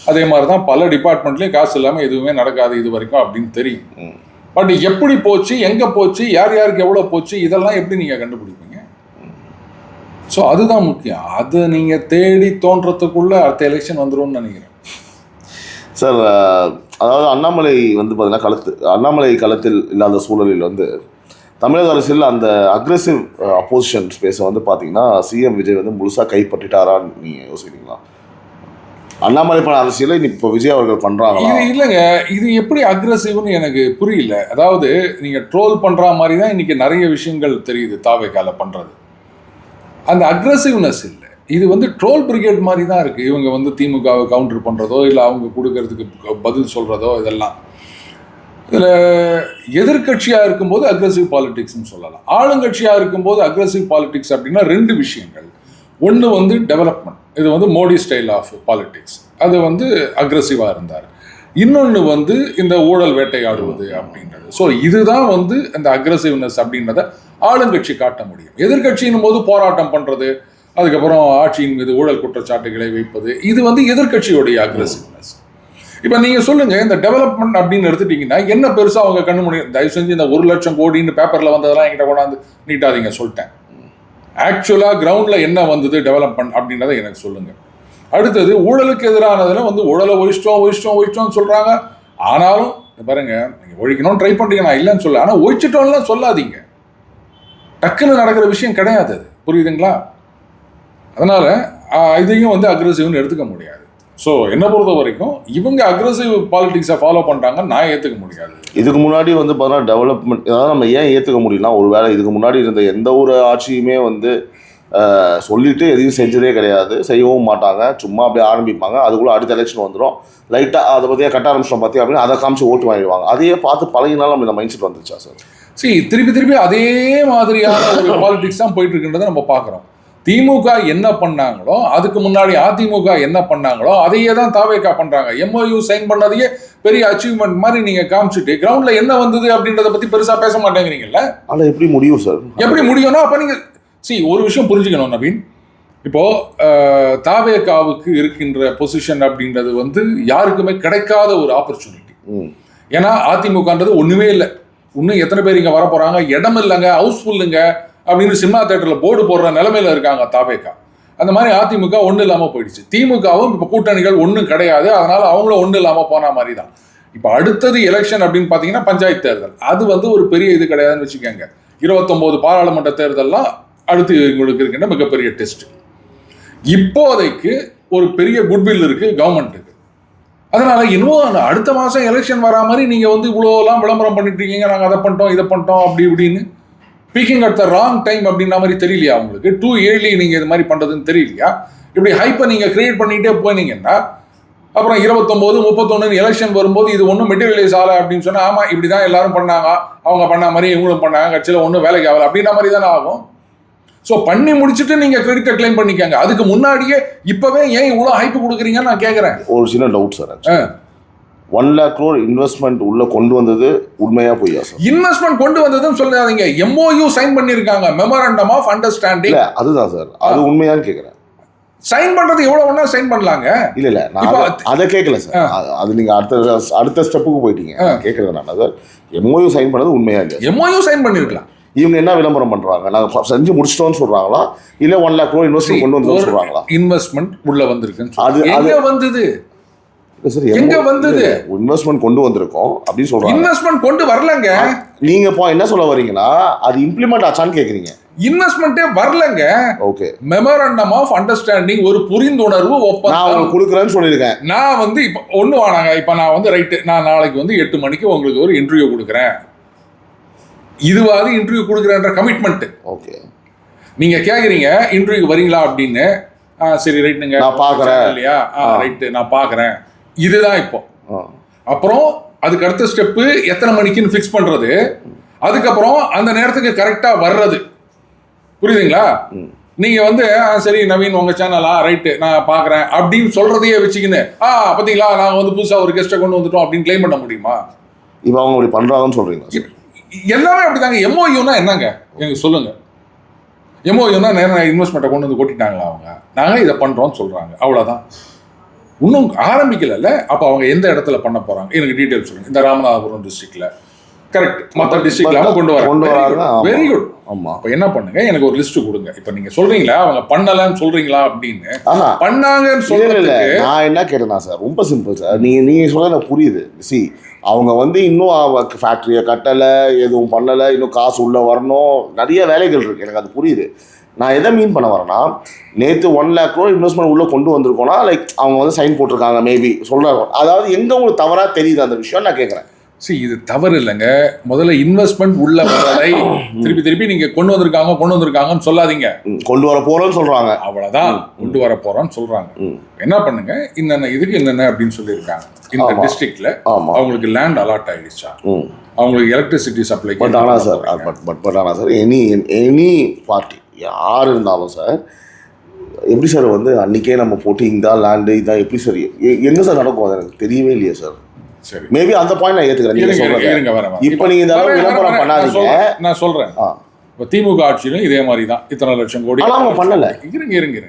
அதே மாதிரி தான் பல டிபார்ட்மெண்ட்லேயும் காசு இல்லாமல் எதுவுமே நடக்காது இது வரைக்கும் அப்படின்னு தெரியும். பட் எப்படி போச்சு, எங்கே போச்சு, யார் யாருக்கு எவ்வளோ போச்சு, இதெல்லாம் எப்படி நீங்கள் கண்டுபிடிப்பீங்க? ஸோ அதுதான் முக்கியம். அதை நீங்கள் தேடி தோன்றதுக்குள்ளே அடுத்த எலெக்ஷன் வந்துடும்னு நினைக்கிறேன் சார். அதாவது அண்ணாமலை வந்து பார்த்தீங்கன்னா அண்ணாமலை களத்தில் இல்லாத சூழலில் வந்து தமிழக அரசியல் அந்த அக்ரெசிவ் அப்போசிஷன் ஸ்பேஸை வந்து பார்த்தீங்கன்னா சிஎம் விஜய் வந்து முழுசாக கைப்பற்றிட்டாரான்னு நீங்கள் யோசிக்கிறீங்களா? அண்ணாமலை பண்ண அரசியலை இப்போ விஜய் அவர்கள் பண்ணுறாங்களா? இல்லைங்க, இது எப்படி அக்ரெசிவ்னு எனக்கு புரியல. அதாவது நீங்கள் ட்ரோல் பண்ணுற மாதிரி தான் இன்றைக்கி நிறைய விஷயங்கள் தெரியுது தாவேக்கால பண்ணுறது. அந்த அக்ரெசிவ்னஸ் இல்லை, இது வந்து ட்ரோல் பிரிகேட் மாதிரி தான் இருக்குது. இவங்க வந்து திமுகவை கவுண்டர் பண்ணுறதோ இல்லை அவங்க கொடுக்கறதுக்கு பதில் சொல்கிறதோ, இதெல்லாம் இதில் எதிர்கட்சியாக இருக்கும்போது அக்ரெசிவ் பாலிடிக்ஸ்னு சொல்லலாம். ஆளுங்கட்சியாக இருக்கும்போது அக்ரெசிவ் பாலிடிக்ஸ் அப்படின்னா 2 விஷயங்கள். ஒன்று வந்து டெவலப்மெண்ட், இது வந்து மோடி ஸ்டைல் ஆஃப் பாலிடிக்ஸ், அது வந்து அக்ரெசிவாக இருந்தார். இன்னொன்று வந்து இந்த ஊழல் வேட்டையாடுவது அப்படின்றது. ஸோ இதுதான் வந்து இந்த அக்ரெசிவ்னஸ் அப்படின்றத ஆளுங்கட்சி காட்ட முடியும். எதிர்கட்சியின் போது போராட்டம் பண்ணுறது, அதுக்கப்புறம் ஆட்சியின் மீது ஊழல் குற்றச்சாட்டுகளை வைப்பது, இது வந்து எதிர்கட்சியுடைய அக்ரெசிவ்னஸ். இப்போ நீங்கள் சொல்லுங்கள், இந்த டெவலப்மெண்ட் அப்படின்னு எடுத்துட்டிங்கன்னா என்ன பெருசாக அவங்க கண்ணு முடியும்? தயவு செஞ்சு இந்த 1 லட்சம் கோடின்னு பேப்பரில் வந்ததெல்லாம் என்கிட்ட கொண்டாந்து நீட்டாதீங்க, சொல்லிட்டேன். ஆக்சுவலாக கிரவுண்டில் என்ன வந்தது டெவலப்மெண்ட் அப்படின்றத எனக்கு சொல்லுங்கள். அடுத்தது ஊழலுக்கு எதிரானதில் வந்து ஊழலை ஒழிச்சிட்டோம் சொல்கிறாங்க. ஆனாலும் பாருங்க, நீங்கள் ஒழிக்கணும்னு ட்ரை பண்ணுறீங்க, நான் இல்லைன்னு சொல்ல, ஆனால் ஒழிச்சிட்டோம்லாம் சொல்லாதீங்க. டக்குன்னு நடக்கிற விஷயம் கிடையாது அது, புரியுதுங்களா? அதனால் இதையும் வந்து அக்ரெசிவ்னு எடுத்துக்க முடியாது. ஸோ என்னை பொறுத்த வரைக்கும் இவங்க அக்ரெசிவ் பாலிடிக்ஸை ஃபாலோ பண்ணுறாங்கன்னு நான் ஏற்றுக்க முடியாது. இதுக்கு முன்னாடி வந்து பார்த்தீங்கன்னா டெவலப்மெண்ட், அதாவது நம்ம ஏன் ஏற்றுக்க முடியும்னா, ஒரு வேளை இதுக்கு முன்னாடி இருந்த எந்த ஒரு ஆட்சியுமே வந்து சொல்லிட்டு எதையும் செஞ்சதே கிடையாது, செய்யவும் மாட்டாங்க, சும்மா அப்படியே ஆரம்பிப்பாங்க, அதுக்குள்ளே அடுத்த எலெக்ஷன் வந்துடும், லைட்டாக அதை பற்றியே கட்ட ஆரம்பிச்சிட்டோம் பார்த்தி அப்படின்னு அதை காமிச்சு ஓட்டு வாங்கிடுவாங்க. அதையே பார்த்து பழகினாலும் நம்ம இந்த மைண்ட் செட் வந்துருச்சா சார்? திருப்பி அதே மாதிரியான ஒரு பாலிடிக்ஸ் தான் போயிட்டு இருக்குன்றதை நம்ம பார்க்குறோம். திமுக என்ன பண்ணாங்களோ, அதுக்கு முன்னாடி அதிமுக என்ன பண்ணாங்களோ அதையே தான் தாவேகா பண்றாங்க. MOU சைன் பண்ணதையே பெரிய அச்சீவ்மெண்ட் மாதிரி நீங்க காமிச்சிட்டு கிரவுண்ட்ல என்ன வந்தது அப்படின்றத பத்தி பெருசா பேச மாட்டேங்கிறீங்கல்ல. ஆனா எப்படி முடியும் சார்? எப்படி முடியும்னா, அப்ப நீங்க ஒரு விஷயம் புரிஞ்சுக்கணும் நவீன். இப்போ தாவேகாவுக்கு இருக்கின்ற பொசிஷன் அப்படின்றது வந்து யாருக்குமே கிடைக்காத ஒரு ஆப்பர்ச்சுனிட்டி. ஏன்னா அதிமுகன்றது ஒண்ணுமே இல்லை. இன்னும் எத்தனை பேர் இங்க வர போறாங்க, இடம் இல்லைங்க, ஹவுஸ்ஃபுல்லுங்க அப்படின்னு சினிமா தேட்டரில் போர்டு போடுற நிலைமையில இருக்காங்க தாவேகா. அந்த மாதிரி அதிமுக ஒன்றும் இல்லாமல் போயிடுச்சு. திமுகவும் இப்போ கூட்டணிகள் ஒன்றும் கிடையாது, அதனால அவங்களும் ஒன்றும் இல்லாமல் போன மாதிரி தான். இப்போ அடுத்தது எலெக்ஷன் அப்படின்னு பார்த்தீங்கன்னா பஞ்சாயத்து தேர்தல், அது வந்து ஒரு பெரிய இது கிடையாதுன்னு வச்சுக்கோங்க. 29 பாராளுமன்ற தேர்தல்லாம் அடுத்து உங்களுக்கு இருக்கின்ற மிகப்பெரிய டெஸ்ட். இப்போதைக்கு ஒரு பெரிய குட்வில் இருக்கு கவர்மெண்ட்டுக்கு. அதனால இன்னும் அடுத்த மாசம் எலெக்ஷன் வரா மாதிரி நீங்க வந்து இவ்வளோலாம் விளம்பரம் பண்ணிட்டு இருக்கீங்க, நாங்க அதை பண்ணிட்டோம் இதை பண்ணிட்டோம் அப்படி இப்படின்னு. Peeking at the wrong time அப்படின்ற மாதிரி தெரியலையா உங்களுக்கு? டூ ஏர்லி நீங்க இது மாதிரி பண்றதுன்னு தெரியலையா? இப்படி ஹைப்பை நீங்க கிரியேட் பண்ணிட்டே போனீங்கன்னா அப்புறம் 29, 31 எலெக்ஷன் வரும்போது இது ஒன்றும் மெட்டீரியலைஸ் ஆகலை அப்படின்னு சொன்னா, ஆமா இப்படிதான் எல்லாரும் பண்ணாங்க, அவங்க பண்ண மாதிரி இவங்களும் பண்ணாங்க, கட்சியில் ஒன்றும் வேலைக்கு ஆகலை அப்படின்ற மாதிரி தானே ஆகும். ஸோ பண்ணி முடிச்சுட்டு நீங்க கிரெடிட்டை கிளைம் பண்ணிக்கங்க. அதுக்கு முன்னாடியே இப்பவே ஏன் இவ்வளோ ஹைப் கொடுக்குறீங்கன்னு நான் கேட்குறேன். ஒரு சின்ன doubt sir, 1 lakh crore investment உள்ள கொண்டு வந்தது உண்மையா பொய்யா சார்? இன்வெஸ்ட்மெண்ட் கொண்டு வந்ததுன்னு சொல்லாதீங்க. MOU சைன் பண்ணிருக்காங்க, மெமரண்டம் ஆஃப் அண்டர்ஸ்டாண்டிங். அதுதான் சார், அது உண்மையான்னு கேட்குறேன். சைன் பண்றது எவ்வளவு வேணா சைன் பண்ணலாங்க. இல்ல நான் அதை கேட்கல சார். அது நீங்க அடுத்த ஸ்டெப்புக்கு போயிட்டீங்க. கேட்கறது நான் சார், MOU சைன் பண்ணது உண்மையா இல்லையா? MOU சைன் பண்ணிருக்கலாம். இவங்க என்ன விளம்பரம் பண்றாங்க, நாங்க செஞ்சு முடிச்சிட்டோம்னு சொல்றாங்களா, இல்ல 1 lakh crore இன்வெஸ்ட்மெண்ட் கொண்டு வந்து சொல்றாங்களா? இன்வெஸ்ட்மெண்ட் உள்ள வந்திருக்குன்னு அது எங்க வந்தது? எங்க வந்தது? இன்வெஸ்ட்மெண்ட் கொண்டு வந்திருக்கோம் அப்படின்னு சொல்றாங்க. இன்வெஸ்ட்மெண்ட் கொண்டு வரலங்க. நீங்க என்ன சொல்ல வரீங்கன்னா, அது இம்ப்ளிமெண்ட் ஆச்சான்னு கேக்குறீங்க. இன்வெஸ்ட்மென்ட்டே வரலங்க. ஓகே, மெமரண்டம் ஆஃப் அண்டர்ஸ்டாண்டிங், ஒரு புரிந்துணர்வு ஒப்பந்தம் நான் உங்களுக்கு கொடுக்குறேன்னு சொல்லியிருக்கேன். நான் வந்து இப்ப ஒண்ணு வானாங்க, இப்ப நான் வந்து ரைட்டு, நான் நாளைக்கு வந்து 8 மணிக்கு உங்களுக்கு ஒரு இன்டர்வியூ கொடுக்குறேன், இதுவாது இன்டர்வியூ கொடுக்குறேன்ற கமிட்மெண்ட். ஓகே, நீங்க கேக்குறீங்க இன்டர்வியூ வரீங்களா அப்படின்னு. சரி ரைட்டுங்க, நான் பாக்குறேன் இல்லையா, ரைட்டு நான் பாக்குறேன், இதுதான் இப்போ. அப்புறம் அதுக்கு அடுத்த ஸ்டெப்பு எத்தனை மணிக்குன்னு ஃபிக்ஸ் பண்றது, அதுக்கப்புறம் அந்த நேரத்துக்கு கரெக்டா வர்றது. புரியுதுங்களா? நீங்க வந்து சரி நவீன் உங்க சேனலா, ரைட்டு நான் பாக்குறேன் அப்படின்னு சொல்றதையே வச்சுக்கின்னு பாத்தீங்களா நாங்க வந்து புதுசா ஒரு கெஸ்ட்டை கொண்டு வந்துட்டோம் அப்படின்னு கிளைம் பண்ண முடியுமா? இப்ப அவங்க அப்படி பண்றாங்கன்னு சொல்றீங்க? எல்லாமே அப்படிதாங்க. MOUனா என்னங்க எனக்கு சொல்லுங்க. MOUனா நேரம் இன்வெஸ்ட்மெண்ட்டை கொண்டு வந்து கொட்டிட்டாங்களா அவங்க? நாங்க இதை பண்றோம்னு சொல்றாங்க, அவ்வளவுதான். இன்னும் ஆரம்பிக்கல. அப்ப அவங்க எந்த இடத்துல பண்ண போறாங்க எனக்கு டீடைல் சொல்லுங்க. இந்த ராமநாதபுரம் டிஸ்ட்ரிக்ட்ல கரெக்ட், மற்ற டிஸ்ட்ரிக்ட்ல கொண்டு வராங்க. Very good. ஆமா, அப்ப என்ன பண்ணுங்க, எனக்கு ஒரு லிஸ்ட் கொடுங்க. இப்ப நீங்க சொல்றீங்களா அவங்க பண்ணலன்னு சொல்றீங்களா அப்படின்னு. பண்ணாங்கன்னு சொல்றதுக்கு நான் என்ன கேட்டேன்னா சார், ரொம்ப சிம்பிள் சார். நீங்க சொல்ல எனக்கு புரியுது. சி, அவங்க வந்து இன்னும் ஃபேக்டரியை கட்டலை, எதுவும் பண்ணலை, இன்னும் காசு உள்ளே வரணும், நிறைய வேலைகள் இருக்குது, எனக்கு அது புரியுது. நான் எதை மீன் பண்ண வரேன்னா, நேற்று 1 lakh crore இன்வெஸ்ட்மெண்ட் உள்ளே கொண்டு வந்திருக்கோன்னா லைக் அவங்க வந்து சைன் போட்டிருக்காங்க மேபி சொல்கிறாங்க. அதாவது எங்கே உங்களுக்கு தவறாக தெரியுது அந்த விஷயம் நான் கேட்குறேன். இது தவறு இல்லைங்க. முதல்ல இன்வெஸ்ட்மெண்ட் உள்ள வரலை திருப்பி நீங்க கொண்டு வந்திருக்காங்கன்னு சொல்லாதீங்க. கொண்டு வர போறோம்னு சொல்றாங்க, அவ்வளவுதான். கொண்டு வர போறோம்னு சொல்றாங்க. என்ன பண்ணுங்க, இன்னென்ன இதுக்கு என்னென்ன அப்படின்னு சொல்லியிருக்காங்க. இந்த டிஸ்ட்ரிக்ட்ல அவங்களுக்கு லேண்ட் அலாட் ஆயிடுச்சா, அவங்களுக்கு எலக்ட்ரிசிட்டி சப்ளை. பட் ஆனால் சார் எனி பார்ட்டி யார் இருந்தாலும் சார், எப்படி சார் வந்து அன்னைக்கே நம்ம போட்டு இதான் லேண்டு இதான் எப்படி சார் எங்க சார் நடக்கும்? அது எனக்கு தெரியவே இல்லையா சார். சரி, மேபி அந்த பாயிண்ட் நான் ஏத்துக்கிறேன். நீங்க சொல்றீங்க இப்போ நீங்க இந்த அளவு விளம்பரம் பண்ணாதீங்க. நான் சொல்றேன், இப்போ திமுக ஆட்சியிலும் இதே மாதிரி தான் இத்தனை லட்சம் கோடி அவங்க பண்ணல. இருங்க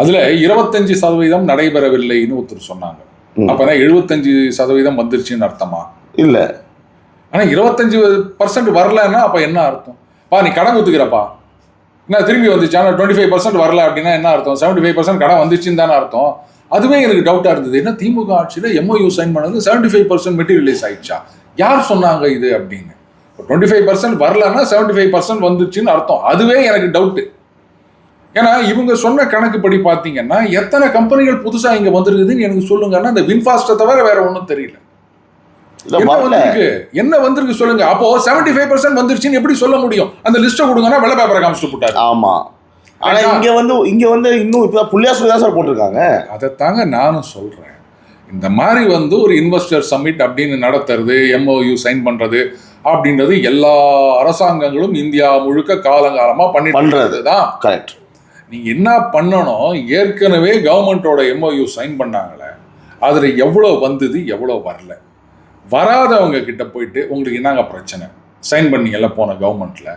அதுல 25% நடைபெறவில்லைன்னு ஒருத்தர் சொன்னாங்க. அப்பனா 75% வந்துருச்சுன்னு அர்த்தமா? இல்ல, ஆனா 25% வரலன்னா அப்ப என்ன அர்த்தம்? நீ கடன் ஒத்துக்கிறப்பா, என்ன திரும்பி வந்துச்சு, ஆனால் 25% வரல அப்படின்னா என்ன அர்த்தம்? 75% கடன் வந்துச்சுன்னு தானே அர்த்தம். அதுவே எனக்கு டவுட்டா இருந்தது. என்ன திமுக ஆட்சியில் MOU சைன் பண்ணது 75% மெட்டீரியலைஸ் ஆயிடுச்சா? யார் சொன்னாங்க இது அப்படின்னு. 25% வரலன்னா 75% வந்துச்சுன்னு அர்த்தம். அதுவே எனக்கு டவுட்டு. ஏன்னா இவங்க சொன்ன கணக்குப்படி பார்த்தீங்கன்னா எத்தனை கம்பெனிகள் புதுசா இங்க வந்துருக்குதுன்னு எனக்கு சொல்லுங்கன்னா அந்த வின்ஃபாஸ்ட்டை தவிர வேற ஒன்றும் தெரியல. என்ன வந்திருக்கு சொல்லுங்க. அப்போ 75% வந்துருச்சுன்னு எப்படி சொல்ல முடியும்? அந்த லிஸ்ட்டை கொடுங்கன்னா வெள்ளை பேப்பரை காமிச்சிட்டு போட்டாரு. ஆமா, ஆனா இங்க வந்து இன்னும் இப்பதான் புள்ளியாசுல தான் சார் போட்டிருக்காங்க. அதைத்தாங்க நானும் சொல்றேன். இந்த மாதிரி வந்து ஒரு இன்வெஸ்டர் சம்மிட் அப்படின்னு நடத்துறது, MOU சைன் பண்றது அப்படின்றது எல்லா அரசாங்கங்களும் இந்தியா முழுக்க காலங்காலமா பண்றது தான். கரெக்ட். நீங்க என்ன பண்ணணும், ஏற்கனவே கவர்மெண்டோட MOU சைன் பண்ணாங்களே, அதுல எவ்வளவு வந்தது எவ்வளவு வரல, வராதவங்க கிட்ட போயிட்டு உங்களுக்கு என்னங்க பிரச்சனை, சைன் பண்ணீங்கல்ல போன கவர்மெண்ட்ல,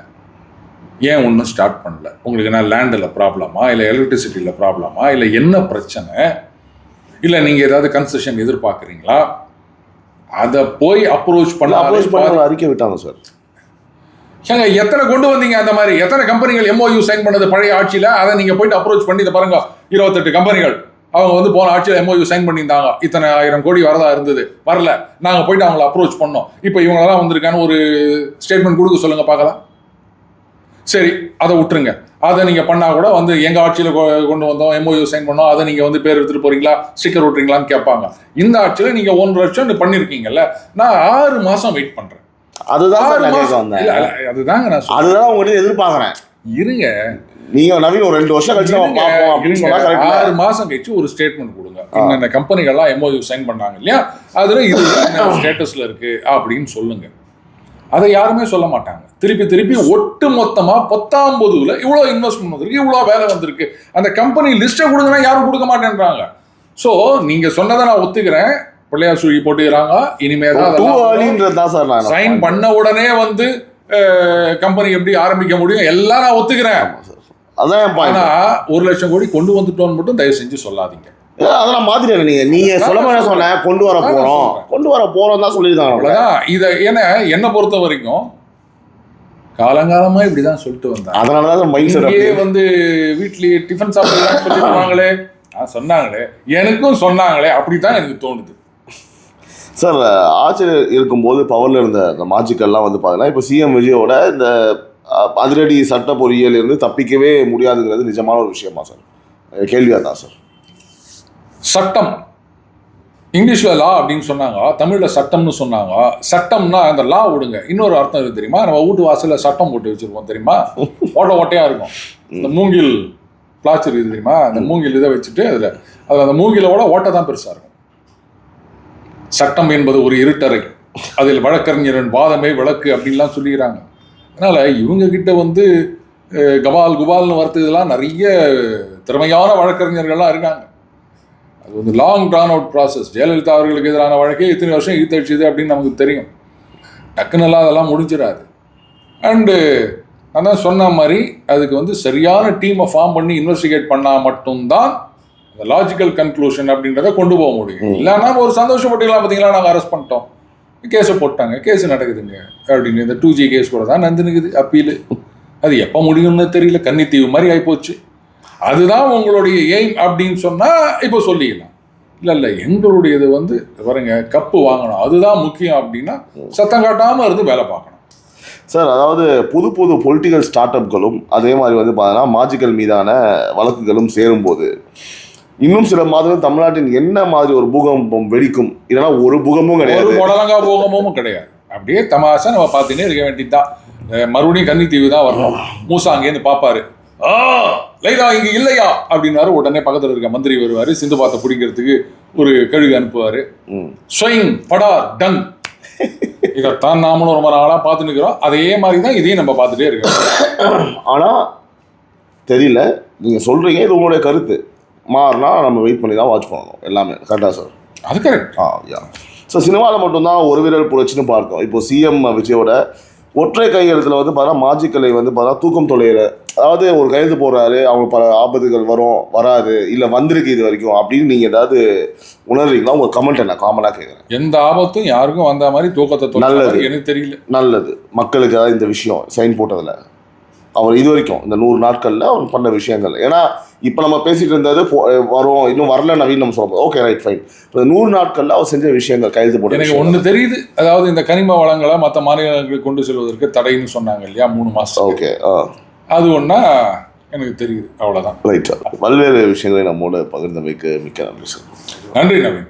ஏன் ஒன்றும் ஸ்டார்ட் பண்ணல, உங்களுக்கு என்ன லேண்டில் ப்ராப்ளமா, இல்லை எலக்ட்ரிசிட்டியில் ப்ராப்ளமா, இல்லை என்ன பிரச்சனை, இல்லை நீங்கள் ஏதாவது கன்செஷன் எதிர்பார்க்குறீங்களா, அதை போய் அப்ரோச் பண்ண அறிக்கை விட்டாங்க சார். ஏங்க எத்தனை கொண்டு வந்தீங்க அந்த மாதிரி? எத்தனை கம்பெனிகள் MOU சைன் பண்ணது பழைய ஆட்சியில்? அதை நீங்கள் போயிட்டு அப்ரோச் பண்ணி இதை பாருங்க, 28 கம்பெனிகள் அவங்க வந்து போன ஆட்சியில் MOU சைன் பண்ணியிருந்தாங்க, இத்தனை 1000 கோடி வரதா இருந்தது, வரல, நாங்கள் போயிட்டு அவங்கள அப்ரோச் பண்ணோம், இப்போ இவங்களெல்லாம் வந்திருக்கான்னு ஒரு ஸ்டேட்மெண்ட் கொடுக்க சொல்லுங்க பார்க்கலாம். சரி, அதை விட்டுருங்க. அதை நீங்கள் பண்ணால் கூட வந்து எங்கள் ஆட்சியில் கொண்டு வந்தோம், MOU சைன் பண்ணோம், அதை நீங்கள் வந்து பேர் எடுத்துகிட்டு போகிறீங்களா, ஸ்டிக்கர் ஓட்டுறீங்களான்னு கேட்பாங்க. இந்த ஆட்சியில் நீங்கள் 1 லட்சம் பண்ணியிருக்கீங்கல்ல, நான் 6 மாதம் வெயிட் பண்ணுறேன். அதுதான் அதுதாங்க நான் அதுதான் உங்கள்கிட்ட எதிர்பார்க்குறேன். இருங்க, நீங்க நவீன் ஒரு 2 வருஷம் கழிச்சு நம்ம பார்ப்போம் அப்படின்னு சொன்னா கரெக்ட். 6 மாசம் கழிச்சு ஒரு ஸ்டேட்மெண்ட் கொடுங்க. இந்த கம்பெனிகள்லாம் MOU சைன் பண்ணாங்க இல்லையா, அதுல இது ஸ்டேட்டஸ்ல இருக்கு அப்படின்னு சொல்லுங்க. அதை யாருமே சொல்ல மாட்டாங்க. திருப்பி ஒட்டு மொத்தமா 19ல இவ்வளோ இன்வெஸ்ட்மெண்ட் வந்திருக்கு, இவ்வளோ வேலை வந்திருக்கு, அந்த கம்பெனி லிஸ்ட்டை கொடுங்கன்னா யாரும் கொடுக்க மாட்டேன்றாங்க. ஸோ நீங்க சொன்னதை நான் ஒத்துக்கிறேன், பிள்ளையார் சுழி போட்டுக்கிறாங்க. இனிமே தான் சைன் பண்ண உடனே வந்து கம்பெனி எப்படி ஆரம்பிக்க முடியும் எல்லாம் நான் ஒத்துக்கிறேன். ஆனா 1 லட்சம் கோடி கொண்டு வந்துட்டோன்னு மட்டும் தயவு செஞ்சு சொல்லாதீங்க. அதெல்லாம் மாதிரி நீங்க சொல்ல சொன்ன கொண்டு வர போறோம் தான் சொல்லியிருக்காங்க. அவ்வளவுதான். இதை ஏன்னா என்னை பொறுத்த வரைக்கும் காலங்காலமா இப்படிதான் சொல்லிட்டு வந்தாங்க. அதனாலதான் மைண்ட் செட் வந்து வீட்லயே டிஃபன் சாப்பிடலாம் சொல்லிருக்காங்களே, சொன்னாங்களே, எனக்கும் சொன்னாங்களே, அப்படித்தான் எனக்கு தோணுது. சார், ஆட்சியில் இருக்கும்போது பவரில் இருந்த இந்த மாஜிக்கெல்லாம் வந்து பார்த்தீங்கன்னா இப்போ சிஎம் விஜயோட இந்த அதிரடி சட்ட பொறியியல் இருந்து தப்பிக்கவே முடியாதுங்கிறது நிஜமான ஒரு விஷயமா சார்? கேள்வியாக தான் சார். சட்டம் இங்கிலீஷில் லா அப்படின்னு சொன்னாங்க, தமிழில் சட்டம்னு சொன்னாங்க. சட்டம்னா அந்த லா விடுங்க, இன்னொரு அர்த்தம் இருக்கு தெரியுமா? நம்ம வீட்டு வாசலில் சட்டம் போட்டு வச்சுருக்கோம் தெரியுமா? ஓட்டையாக இருக்கும். இந்த மூங்கில் பிளாஸ்டர் இது தெரியுமா? அந்த மூங்கில் இதை வச்சுட்டு அதில் அந்த மூங்கிலோட ஓட்டை தான் பெருசாக இருக்கும். சட்டம் என்பது ஒரு இருட்டறை, அதில் வழக்கறிஞரின் வாதமே விளக்கு அப்படின்லாம் சொல்லிக்கிறாங்க. அதனால் இவங்க கிட்ட வந்து குபால்னு வரத்துலாம் நிறைய திறமையான வழக்கறிஞர்கள்லாம் இருக்காங்க. அது வந்து long drawn out process. Jayalalithaa அவர்களுக்கு எதிரான வழக்கே இத்தனை வருஷம் இழுத்தடிச்சுது அப்படின்னு நமக்கு தெரியும். டக்குன்னெல்லாம் அதெல்லாம் முடிஞ்சிடாது. அண்டு நான் தான் சொன்ன மாதிரி அதுக்கு வந்து சரியான டீமை ஃபார்ம் பண்ணி இன்வெஸ்டிகேட் பண்ணால் மட்டும்தான் அந்த லாஜிக்கல் கன்க்ளூஷன் அப்படின்றத கொண்டு போக முடியும். இல்லைன்னா ஒரு சந்தோஷப்பட்டுக்கலாம், பார்த்தீங்களா நாங்கள் அரெஸ்ட் பண்ணிட்டோம், கேஸை போட்டாங்க, கேஸ் நடக்குதுங்க அப்படின்னு. இந்த 2G கேஸ் கூட தான் நந்துனுக்குது அப்பீல். அது எப்போ முடியும்னு தெரியல, கன்னித்தீவு மாதிரி ஆகிப்போச்சு. அதுதான் உங்களுடைய எய்ம் அப்படின்னு சொன்னால் இப்போ சொல்லிக்கலாம். இல்லை எங்களுடையது வந்து பாருங்க, கப்பு வாங்கணும், அதுதான் முக்கியம் அப்படின்னா சத்தம் காட்டாமல் இருந்து வேலை பார்க்கணும் சார். அதாவது புது பொலிட்டிக்கல் ஸ்டார்ட் அப்களும் அதே மாதிரி வந்து பார்த்தீங்கன்னா மாஜிக்கல் மீதான வழக்குகளும் சேரும்போது இன்னும் சில மாதங்கள் தமிழ்நாட்டின் என்ன மாதிரி ஒரு பூகம்பம் வெடிக்கும்? இல்லைன்னா ஒரு பூகமும் கிடையாது, ஒரு முடலங்கா பூகமும் கிடையாது. அப்படியே தமாஷா நம்ம பார்த்துட்டே இருக்க வேண்டியதுதான். மறுபடியும் கன்னித்தீவு தான் வரணும். மூசா அங்கேருந்து பார்ப்பாரு, லைலா இங்க இல்லையா அப்படின்னாரு. உடனே பக்கத்தில் இருக்க மந்திரி வருவாரு, சிந்து பாத்தை பிடிக்கிறதுக்கு ஒரு கழுகு அனுப்புவாரு. ஸ்வைங் படார் டன். இதைத்தான் நாமளும் ரொம்ப நாளாக பார்த்துன்னு இருக்கிறோம். அதே மாதிரி தான் இதையும் நம்ம பார்த்துட்டே இருக்கோம். ஆனால் தெரியல, நீங்கள் சொல்கிறீங்க, இது உங்களுடைய கருத்து. மாறினா நம்ம வெயிட் பண்ணி தான் வாட்ச் பண்ணணும் எல்லாமே. கரெக்டாக சார்? அது கரெக்ட். யா. ஸோ சினிமாவில் மட்டும்தான் ஒரு வீரல் புரட்சின்னு பார்த்தோம். இப்போ சிஎம் விஜயோட ஒற்றை கையெழுத்தில் வந்து பார்த்தா மாஜிக்கலை வந்து பார்த்தா தூக்கம் தொலைகிற, அதாவது ஒரு கையெழுத்து போடுறாரு, அவங்களுக்கு பல ஆபத்துகள் வராது, இல்லை வந்திருக்கு இது வரைக்கும் அப்படின்னு நீங்கள் ஏதாவது உணர்றீங்களா? உங்கள் கமெண்ட் என்ன காமனாக கேட்குறேன். எந்த ஆபத்தும் யாருக்கும் வந்த மாதிரி தூக்கத்தை நல்லது எனக்கு தெரியல. நல்லது மக்களுக்கு அதாவது இந்த விஷயம் சைன் போட்டதில் அவர் இது வரைக்கும் இந்த 100 நாட்களில் அவர் பண்ண விஷயங்கள். ஏன்னா இப்போ நம்ம பேசிகிட்டு இருந்தது வரும், இன்னும் வரல நவீன் நம்ம சொல்லுவோம். Okay, right, fine. இப்போ 100 நாட்களில் அவர் செஞ்ச விஷயங்கள் கையெழுத்து போட்டு எனக்கு ஒன்று தெரியுது. அதாவது இந்த கனிம வளங்களை மற்ற மாநிலங்களுக்கு கொண்டு செல்வதற்கு தடைன்னு சொன்னாங்க இல்லையா, 3 மாதம். ஓகே, அது ஒன்றா எனக்கு தெரியுது. அவ்வளோதான். Right sir. பல்வேறு விஷயங்களை நம்மோடு பகிர்ந்தமைக்கு மிக்க நன்றி சார். நன்றி நவீன்.